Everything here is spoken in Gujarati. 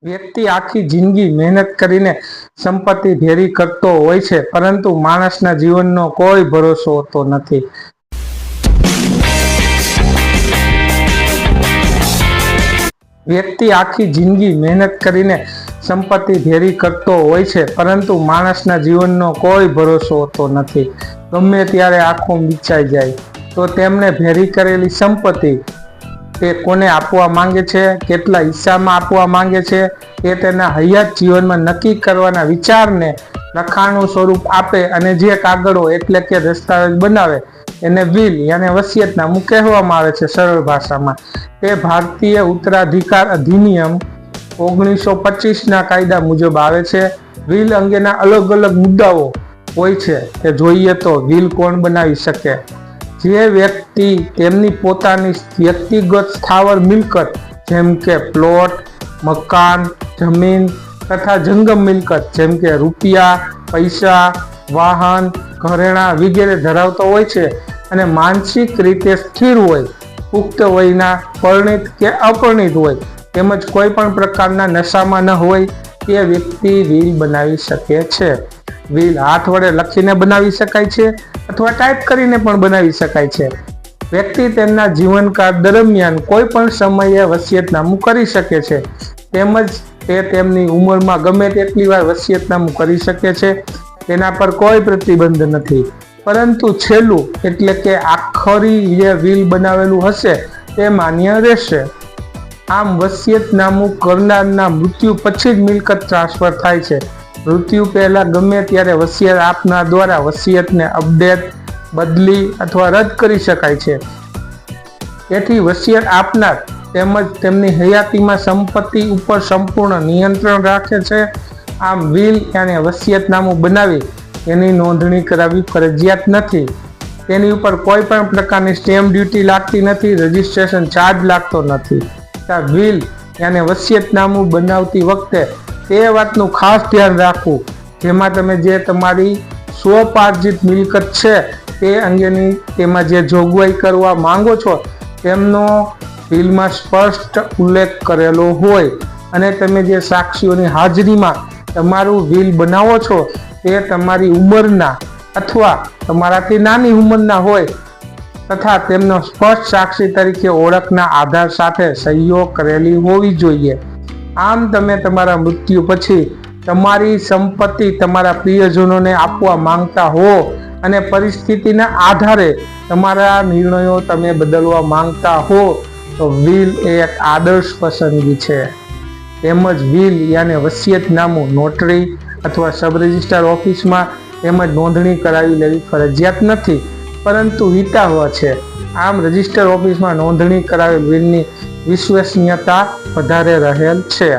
વ્યક્તિ આખી જિંદગી મહેનત કરીને સંપત્તિ ભેગી કરતો હોય છે, પરંતુ માણસના જીવનનો કોઈ ભરોસો હોતો નથી. વ્યક્તિ આખી જિંદગી મહેનત કરીને સંપત્તિ ભેગી કરતો હોય છે, પરંતુ માણસના જીવનનો કોઈ ભરોસો હોતો નથી. ગમે ત્યારે આંખો મીચાઈ જાય તો તેમણે ભેગી કરેલી સંપત્તિ તે કોને આપવા માંગે છે, કેટલા હિસ્સામાં આપવા માંગે છે, એ તેના હયાત જીવનમાં નક્કી કરવાના વિચારને લખાણનું સ્વરૂપ આપે અને જે કાગળો એટલે કે દસ્તાવેજ બનાવે એને વિલ યાને વસિયતનામું કહેવામાં આવે છે. સરળ ભાષામાં તે ભારતીય ઉત્તરાધિકાર અધિનિયમ 1925ના કાયદા મુજબ આવે છે. વિલ અંગેના અલગ અલગ મુદ્દાઓ હોય છે કે જોઈએ તો વિલ કોણ બનાવી શકે? જે વ્યક્તિ તેમની પોતાની વ્યક્તિગત સ્થાવર મિલકત જેમ કે પ્લોટ, મકાન, જમીન તથા જંગમ મિલકત જેમ કે રૂપિયા, પૈસા, વાહન, ઘરેણાં વગેરે ધરાવતો હોય છે અને માનસિક રીતે સ્થિર હોય, પુખ્ત વયના, પરિણિત કે અપરિણિત હોય તેમજ કોઈ પણ પ્રકારના નશામાં ન હોય તે વ્યક્તિ વિલ બનાવી શકે છે. વિલ હાથ વડે લખીને બનાવી શકાય છે અથવા ટાઈપ કરીને પણ બનાવી શકાય છે. વ્યક્તિ તેમના જીવનકાળ દરમિયાન કોઈ પણ સમયે વસિયતનામું કરી શકે છે, તેમજ તે તેમની ઉંમરમાં ગમે તેટલી વાર વસિયતનામું કરી શકે છે. તેના પર કોઈ પ્રતિબંધ નથી, પરંતુ છેલ્લું એટલે કે આખરી જે વિલ બનાવેલું હશે તે માન્ય રહેશે. આમ વસિયતનામું કરનારના મૃત્યુ પછી જ મિલકત ટ્રાન્સફર થાય છે. મૃત્યુ પહેલા ગમે ત્યારે વસિયત આપનાર દ્વારા વસિયતને અપડેટ, બદલી અથવા રદ કરી શકાય છે. તેથી વસિયત આપનાર તેમજ તેમની હયાતીમાં સંપત્તિ ઉપર સંપૂર્ણ નિયંત્રણ રાખે છે. આમ વિલ અને વસિયતનામું બનાવી તેની નોંધણી કરાવવી ફરજિયાત નથી. તેની ઉપર કોઈ પણ પ્રકારની સ્ટેમ્પ ડ્યુટી લાગતી નથી, રજિસ્ટ્રેશન ચાર્જ લાગતો નથી. વિલ અને વસિયતનામું બનાવતી વખતે તે વાતનું ખાસ ધ્યાન રાખવું, જેમાં તમે જે તમારી સ્વપાર્જિત મિલકત છે તે અંગેની તેમાં જે જોગવાઈ કરવા માંગો છો તેમનો વિલમાં સ્પષ્ટ ઉલ્લેખ કરેલો હોય અને તમે જે સાક્ષીઓની હાજરીમાં તમારું વિલ બનાવો છો તે તમારી ઉંમરના અથવા તમારાથી નાની ઉંમરના હોય તથા તેમનો સ્પષ્ટ સાક્ષી તરીકે ઓળખના આધાર સાથે સહીઓ કરેલી હોવી જોઈએ. આમ તમે તમારા મૃત્યુ પછી તમારી સંપત્તિ તમારા પ્રિયજનોને આપવા માંગતા હો અને પરિસ્થિતિના આધારે તમારા નિર્ણયો તમે બદલવા માંગતા હો તો વિલ એ એક આદર્શ પસંદગી છે. તેમજ વિલ યાને વસિયતનામું નોટરી અથવા સબ રજિસ્ટ્રાર ઓફિસમાં તેમજ નોંધણી કરાવી લેવી ફરજિયાત નથી, પરંતુ હિતાવહ છે. આમ રજિસ્ટર ઓફિસમાં નોંધણી કરાવેલ વિલની વિશ્વસનીયતા વધારે રહેલ છે.